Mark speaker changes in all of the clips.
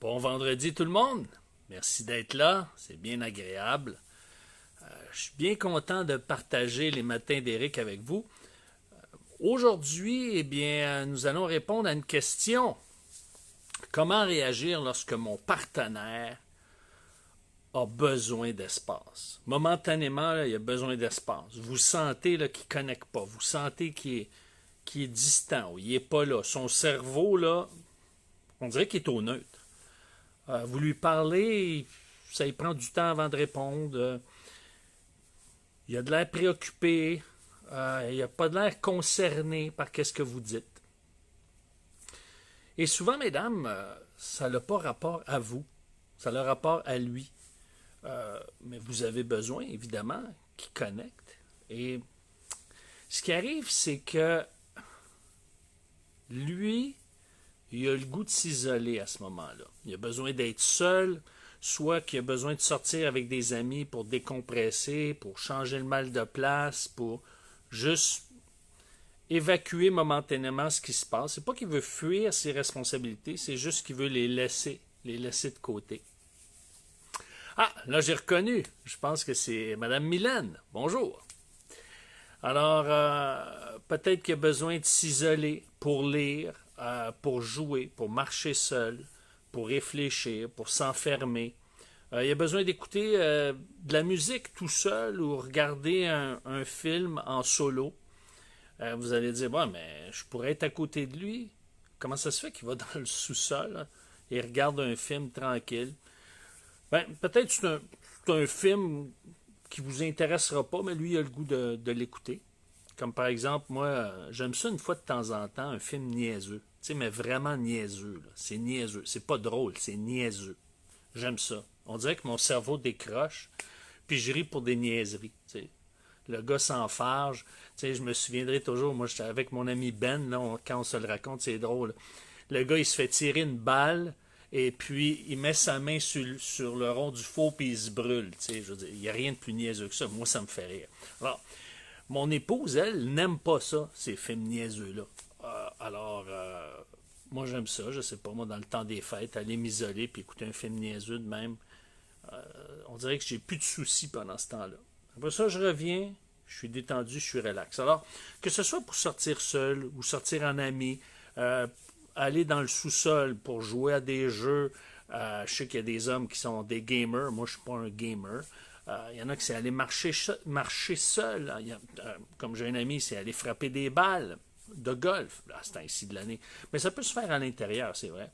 Speaker 1: Bon vendredi tout le monde. Merci d'être là, c'est bien agréable. Je suis bien content de partager les matins d'Éric avec vous. Aujourd'hui, nous allons répondre à une question. Comment réagir lorsque mon partenaire a besoin d'espace? Momentanément, là, il a besoin d'espace. Vous sentez qu'il ne connecte pas. Vous sentez qu'il est distant ou il n'est pas là. Son cerveau, là, on dirait qu'il est au neutre. Vous lui parlez, ça lui prend du temps avant de répondre. Il a de l'air préoccupé. Il n'a pas de l'air concerné par ce que vous dites. Et souvent, mesdames, ça n'a pas rapport à vous. Ça a rapport à lui. Mais vous avez besoin, évidemment, qu'il connecte. Et ce qui arrive, c'est que lui, il a le goût de s'isoler à ce moment-là. Il a besoin d'être seul, soit qu'il a besoin de sortir avec des amis pour décompresser, pour changer le mal de place, pour juste évacuer momentanément ce qui se passe. C'est pas qu'il veut fuir ses responsabilités, c'est juste qu'il veut les laisser de côté. Ah, là j'ai reconnu. Je pense que c'est Madame Mylène. Bonjour. Alors, peut-être qu'il a besoin de s'isoler pour lire, pour jouer, pour marcher seul, pour réfléchir, pour s'enfermer. Il a besoin d'écouter de la musique tout seul ou regarder un film en solo. Vous allez dire, bon, mais je pourrais être à côté de lui. Comment ça se fait qu'il va dans le sous-sol hein, et regarde un film tranquille? Ben, peut-être que c'est un film qui ne vous intéressera pas, mais lui, il a le goût de l'écouter. Comme par exemple, moi, j'aime ça une fois de temps en temps, un film niaiseux. Tu sais, mais vraiment niaiseux. Là. C'est niaiseux. C'est pas drôle, c'est niaiseux. J'aime ça. On dirait que mon cerveau décroche, puis je ris pour des niaiseries. Tu sais. Le gars s'enfarge. Tu sais, je me souviendrai toujours, moi, j'étais avec mon ami Ben, là, quand on se le raconte, c'est drôle. Le gars, il se fait tirer une balle, et puis il met sa main sur le rond du faux, puis il se brûle. Tu sais, je veux dire, il n'y a rien de plus niaiseux que ça. Moi, ça me fait rire. Alors, mon épouse, elle, n'aime pas ça, ces films niaiseux-là. Moi, j'aime ça. Je sais pas, moi, dans le temps des fêtes, aller m'isoler puis écouter un film niaiseux de même. On dirait que j'ai plus de soucis pendant ce temps-là. Après ça, je reviens, je suis détendu, je suis relax. Alors, que ce soit pour sortir seul ou sortir en ami, aller dans le sous-sol pour jouer à des jeux, je sais qu'il y a des hommes qui sont des gamers. Moi, je suis pas un gamer. Il y en a qui c'est aller marcher seul. Comme j'ai un ami, c'est aller frapper des balles de golf à ce temps-ci de l'année. Mais ça peut se faire à l'intérieur, c'est vrai.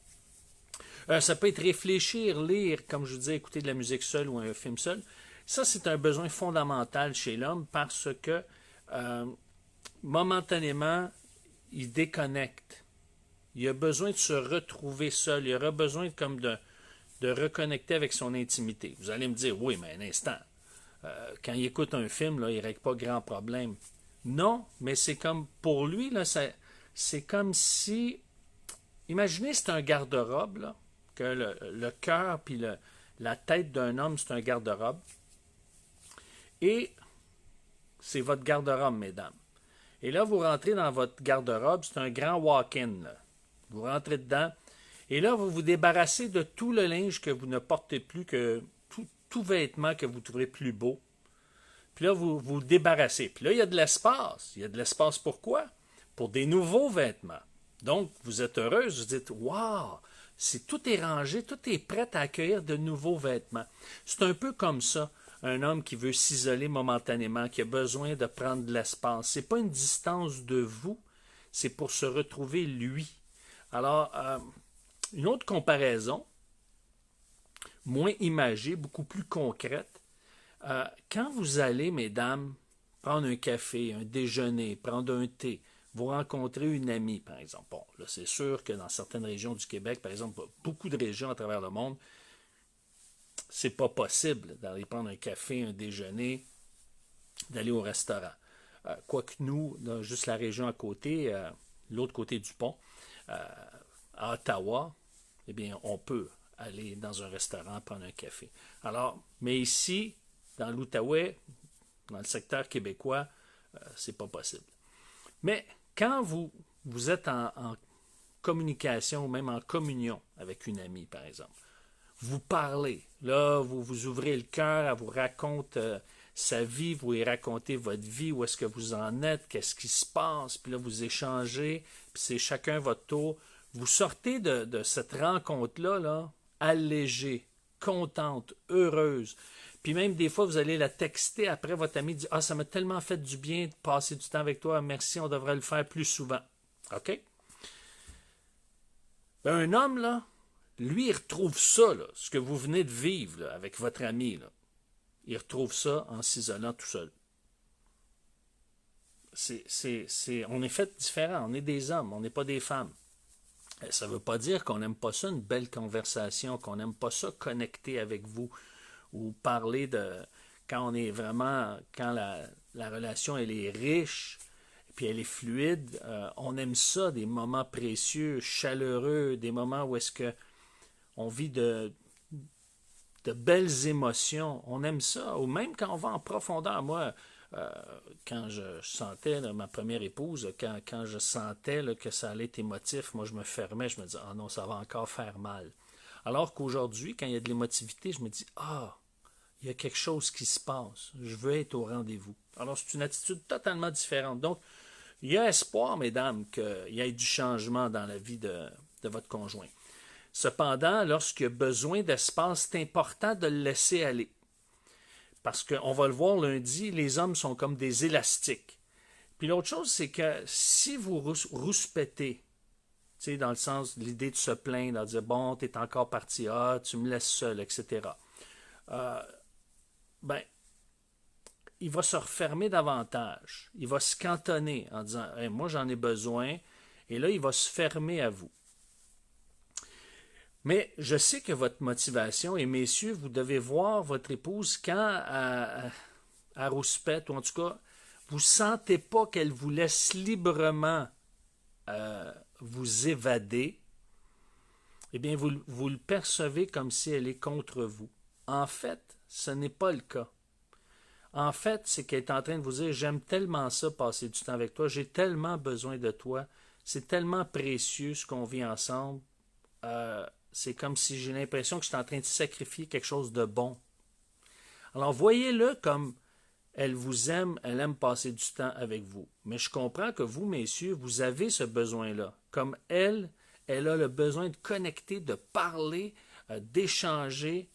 Speaker 1: Ça peut être réfléchir, lire, comme je vous disais, écouter de la musique seule ou un film seul. Ça, c'est un besoin fondamental chez l'homme parce que momentanément, il déconnecte. Il a besoin de se retrouver seul. Il aura besoin de reconnecter avec son intimité. Vous allez me dire, oui, mais un instant, quand il écoute un film, là, il ne règle pas grand problème. Non, mais c'est comme, pour lui, là, c'est comme si, imaginez c'est un garde-robe, là, que le cœur puis la tête d'un homme, c'est un garde-robe. Et c'est votre garde-robe, mesdames. Et là, vous rentrez dans votre garde-robe, c'est un grand walk-in, là. Vous rentrez dedans, et là, vous vous débarrassez de tout le linge que vous ne portez plus, que tout vêtement que vous trouverez plus beau. Puis là, vous vous débarrassez. Puis là, il y a de l'espace. Il y a de l'espace pourquoi? Pour des nouveaux vêtements. Donc, vous êtes heureuse, vous dites, waouh, tout est rangé, tout est prêt à accueillir de nouveaux vêtements. C'est un peu comme ça, un homme qui veut s'isoler momentanément, qui a besoin de prendre de l'espace. C'est pas une distance de vous, c'est pour se retrouver lui. Alors, une autre comparaison, moins imagée, beaucoup plus concrète, quand vous allez, mesdames, prendre un café, un déjeuner, prendre un thé, vous rencontrez une amie, par exemple. Bon, là, c'est sûr que dans certaines régions du Québec, par exemple, beaucoup de régions à travers le monde, c'est pas possible d'aller prendre un café, un déjeuner, d'aller au restaurant. Quoique nous, dans juste la région à côté, l'autre côté du pont, à Ottawa, eh bien, on peut aller dans un restaurant prendre un café. Alors, mais ici, dans l'Outaouais, dans le secteur québécois, c'est pas possible. Mais quand vous êtes communication ou même en communion avec une amie, par exemple. Vous parlez. Là, vous vous ouvrez le cœur, elle vous raconte sa vie, vous lui racontez votre vie, où est-ce que vous en êtes, qu'est-ce qui se passe, puis là, vous échangez, puis c'est chacun votre tour. Vous sortez de cette rencontre-là, là, allégée, contente, heureuse. Puis même des fois, vous allez la texter après votre ami, dire « Ah, ça m'a tellement fait du bien de passer du temps avec toi, merci, on devrait le faire plus souvent. » OK? Ben, un homme, là, lui, il retrouve ça, là, ce que vous venez de vivre là, avec votre ami, là. Il retrouve ça en s'isolant tout seul. On est fait différent, on est des hommes, on n'est pas des femmes. Ça ne veut pas dire qu'on n'aime pas ça, une belle conversation, qu'on n'aime pas ça connecter avec vous ou parler de quand on est vraiment, quand la relation elle est riche, puis elle est fluide, on aime ça, des moments précieux, chaleureux, des moments où est-ce que on vit de belles émotions, on aime ça, ou même quand on va en profondeur. Moi, quand je sentais là, ma première épouse, quand je sentais là, que ça allait être émotif, moi je me fermais, je me disais, ah non, ça va encore faire mal. Alors qu'aujourd'hui, quand il y a de l'émotivité, je me dis, ah, il y a quelque chose qui se passe, je veux être au rendez-vous. Alors c'est une attitude totalement différente. Donc, il y a espoir, mesdames, qu'il y ait du changement dans la vie de votre conjoint. Cependant, lorsqu'il y a besoin d'espace, c'est important de le laisser aller. Parce qu'on va le voir lundi, les hommes sont comme des élastiques. Puis l'autre chose, c'est que si vous rouspétez, tu sais, dans le sens de l'idée de se plaindre, de dire, bon, t'es encore parti, ah, tu me laisses seul, etc., ben, il va se refermer davantage. Il va se cantonner en disant, hey, moi, j'en ai besoin, et là, il va se fermer à vous. Mais je sais que votre motivation, et messieurs, vous devez voir votre épouse quand elle rouspète, ou en tout cas, vous ne sentez pas qu'elle vous laisse librement vous évader, eh bien, vous le percevez comme si elle est contre vous. En fait, ce n'est pas le cas. En fait, c'est qu'elle est en train de vous dire, j'aime tellement ça, passer du temps avec toi, j'ai tellement besoin de toi, c'est tellement précieux ce qu'on vit ensemble, c'est comme si j'ai l'impression que je suis en train de sacrifier quelque chose de bon. Alors, voyez-le comme elle vous aime, elle aime passer du temps avec vous. Mais je comprends que vous, messieurs, vous avez ce besoin-là. Comme elle a le besoin de connecter, de parler, d'échanger.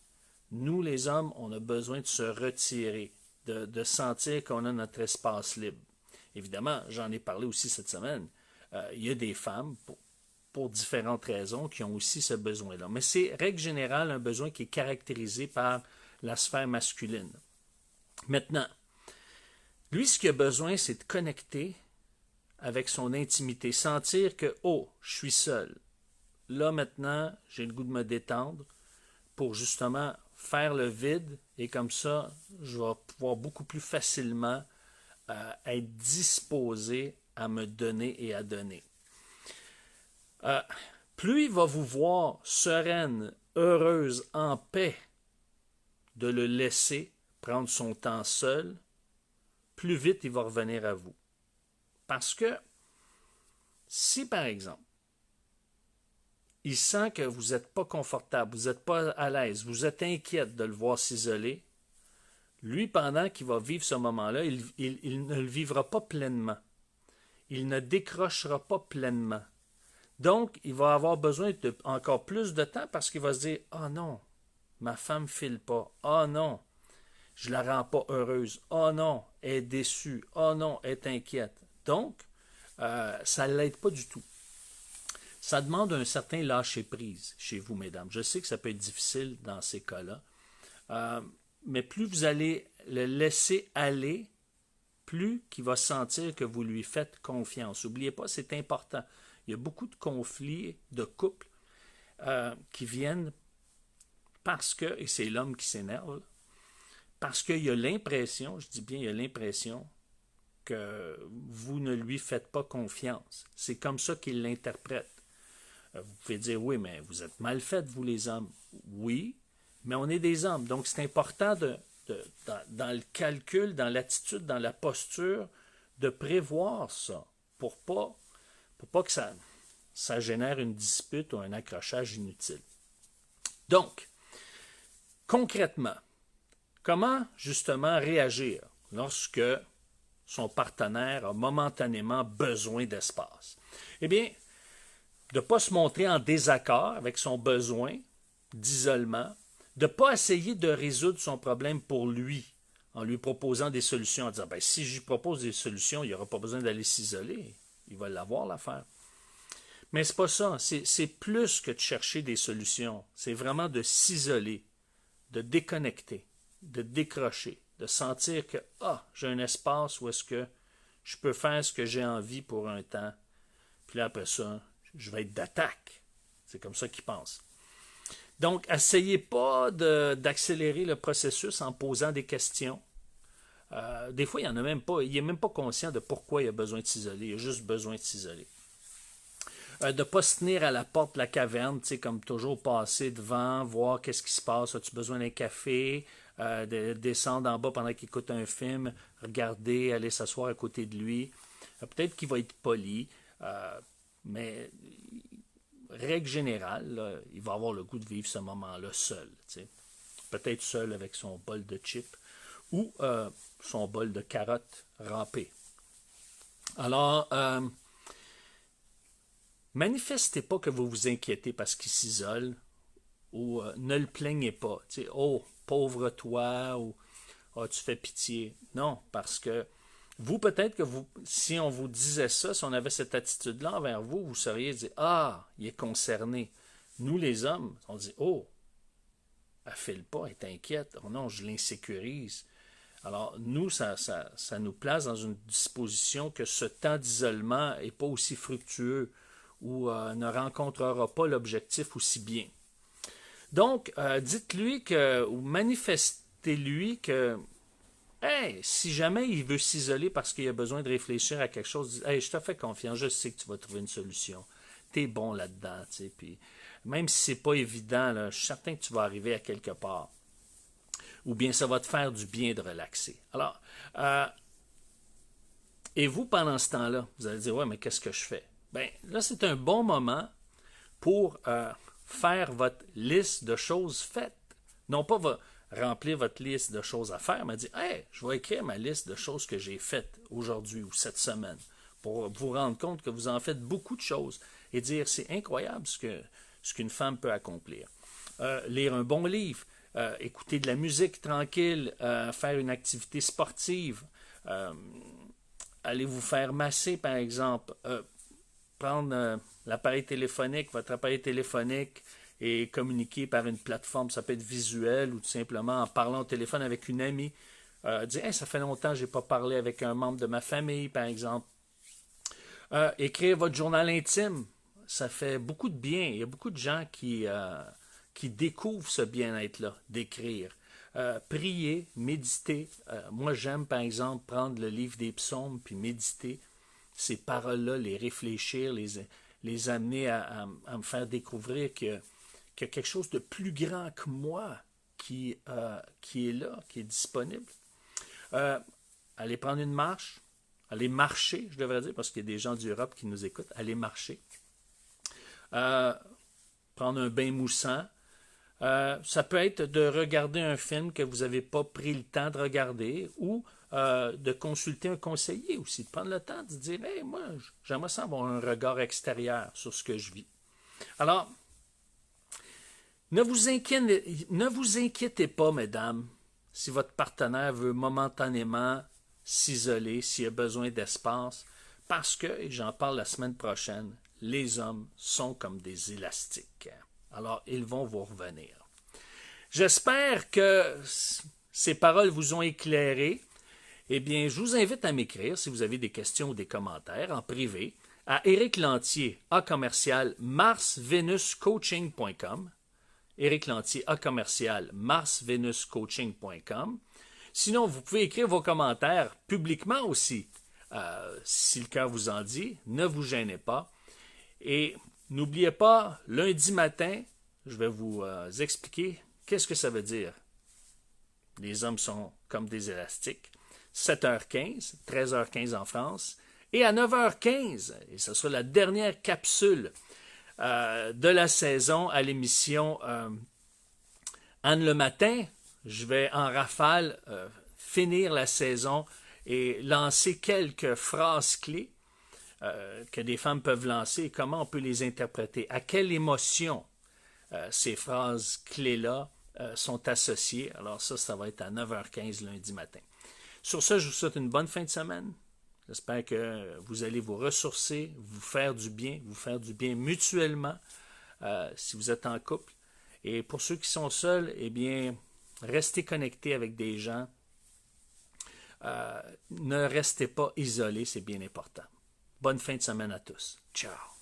Speaker 1: Nous, les hommes, on a besoin de se retirer, de sentir qu'on a notre espace libre. Évidemment, j'en ai parlé aussi cette semaine. Il y a des femmes, pour différentes raisons, qui ont aussi ce besoin-là. Mais c'est, règle générale, un besoin qui est caractérisé par la sphère masculine. Maintenant, lui, ce qu'il a besoin, c'est de connecter avec son intimité, sentir que, oh, je suis seul. Là, maintenant, j'ai le goût de me détendre pour justement faire le vide, et comme ça, je vais pouvoir beaucoup plus facilement être disposé à me donner et à donner. Plus il va vous voir sereine, heureuse, en paix, de le laisser prendre son temps seul, plus vite il va revenir à vous. Parce que si, par exemple, il sent que vous n'êtes pas confortable, vous n'êtes pas à l'aise, vous êtes inquiète de le voir s'isoler, lui, pendant qu'il va vivre ce moment-là, il ne le vivra pas pleinement. Il ne décrochera pas pleinement. Donc, il va avoir besoin de encore plus de temps parce qu'il va se dire « Ah non, ma femme ne file pas. Ah non, je la rends pas heureuse. Ah non, elle est déçue. Ah non, elle est inquiète. » Donc, ça ne l'aide pas du tout. Ça demande un certain lâcher-prise chez vous, mesdames. Je sais que ça peut être difficile dans ces cas-là. Mais plus vous allez le laisser aller, plus qu'il va sentir que vous lui faites confiance. N'oubliez pas, c'est important. Il y a beaucoup de conflits de couple qui viennent parce que, et c'est l'homme qui s'énerve, parce qu'il y a l'impression, je dis bien il y a l'impression, que vous ne lui faites pas confiance. C'est comme ça qu'il l'interprète. Vous pouvez dire, oui, mais vous êtes mal faites, vous les hommes. Oui, mais on est des hommes. Donc c'est important dans le calcul, dans l'attitude, dans la posture, de prévoir ça pour pas que ça ça génère une dispute ou un accrochage inutile. Donc, concrètement, comment justement réagir lorsque son partenaire a momentanément besoin d'espace? Eh bien, de ne pas se montrer en désaccord avec son besoin d'isolement, de ne pas essayer de résoudre son problème pour lui, en lui proposant des solutions, en disant, ben, si je lui propose des solutions, il n'y aura pas besoin d'aller s'isoler. Il va l'avoir, l'affaire. Mais c'est pas ça. C'est plus que de chercher des solutions. C'est vraiment de s'isoler, de déconnecter, de décrocher, de sentir que, j'ai un espace où est-ce que je peux faire ce que j'ai envie pour un temps. Puis là, après ça, je vais être d'attaque. C'est comme ça qu'il pense. Donc, essayez pas d'accélérer le processus en posant des questions. Des fois, il n'est même pas conscient de pourquoi il a besoin de s'isoler. Il a juste besoin de s'isoler. De ne pas se tenir à la porte de la caverne, comme toujours passer devant, voir qu'est-ce qui se passe. As-tu besoin d'un café? De descendre en bas pendant qu'il écoute un film, regarder, aller s'asseoir à côté de lui. Peut-être qu'il va être poli, mais règle générale, là, il va avoir le goût de vivre ce moment-là seul. Peut-être seul avec son bol de chips ou son bol de carottes râpées. Alors, manifestez pas que vous vous inquiétez parce qu'il s'isole ou ne le plaignez pas. Oh, pauvre toi, ou tu fais pitié. Non, parce que vous, peut-être que si on vous disait ça, si on avait cette attitude-là envers vous, vous seriez dit, il est concerné. Nous, les hommes, on dit, elle file pas, elle est inquiète. Oh non, je l'insécurise. Alors, nous, ça nous place dans une disposition que ce temps d'isolement n'est pas aussi fructueux ou ne rencontrera pas l'objectif aussi bien. Donc, dites-lui ou manifestez-lui que si jamais il veut s'isoler parce qu'il a besoin de réfléchir à quelque chose, je te fais confiance, je sais que tu vas trouver une solution. T'es bon là-dedans, puis même si c'est pas évident, là, je suis certain que tu vas arriver à quelque part. Ou bien ça va te faire du bien de relaxer. Alors, et vous, pendant ce temps-là, vous allez dire, mais qu'est-ce que je fais? Bien, là, c'est un bon moment pour faire votre liste de choses faites. Non pas remplir votre liste de choses à faire, mais dire, je vais écrire ma liste de choses que j'ai faites aujourd'hui ou cette semaine pour vous rendre compte que vous en faites beaucoup de choses et dire, c'est incroyable ce qu'une femme peut accomplir. Lire un bon livre, écouter de la musique tranquille, faire une activité sportive, aller vous faire masser, par exemple, prendre l'appareil téléphonique, votre appareil téléphonique, et communiquer par une plateforme, ça peut être visuel ou tout simplement en parlant au téléphone avec une amie. Dire, ça fait longtemps que je n'ai pas parlé avec un membre de ma famille, par exemple. Écrire votre journal intime, ça fait beaucoup de bien. Il y a beaucoup de gens qui découvrent ce bien-être-là, d'écrire. Prier, méditer. Moi, j'aime, par exemple, prendre le livre des psaumes puis méditer ces paroles-là, les réfléchir, les amener à me faire découvrir qu'il y a quelque chose de plus grand que moi qui est là, qui est disponible. Aller prendre une marche, aller marcher, je devrais dire, parce qu'il y a des gens d'Europe qui nous écoutent, aller marcher. Prendre un bain moussant. Ça peut être de regarder un film que vous n'avez pas pris le temps de regarder ou de consulter un conseiller aussi, de prendre le temps de dire « moi, j'aimerais ça avoir un regard extérieur sur ce que je vis. » Alors, ne vous inquiétez pas, mesdames, si votre partenaire veut momentanément s'isoler, s'il a besoin d'espace, parce que, et j'en parle la semaine prochaine, les hommes sont comme des élastiques. Alors, ils vont vous revenir. J'espère que ces paroles vous ont éclairé. Eh bien, je vous invite à m'écrire si vous avez des questions ou des commentaires en privé à Éric Lantier, @marsvenuscoaching.com. Éric Lantier, @marsvenuscoaching.com. Sinon, vous pouvez écrire vos commentaires publiquement aussi. Si le cœur vous en dit, ne vous gênez pas. Et n'oubliez pas, lundi matin, je vais vous expliquer qu'est-ce que ça veut dire. Les hommes sont comme des élastiques. 7h15, 13h15 en France, Et à 9h15, et ce sera la dernière capsule de la saison à l'émission Anne le matin, je vais en rafale finir la saison et lancer quelques phrases clés que des femmes peuvent lancer et comment on peut les interpréter. À quelle émotion ces phrases clés-là sont associées. Alors ça va être à 9h15 lundi matin. Sur ce, je vous souhaite une bonne fin de semaine. J'espère que vous allez vous ressourcer, vous faire du bien mutuellement si vous êtes en couple. Et pour ceux qui sont seuls, eh bien, restez connectés avec des gens. Ne restez pas isolés, c'est bien important. Bonne fin de semaine à tous. Ciao.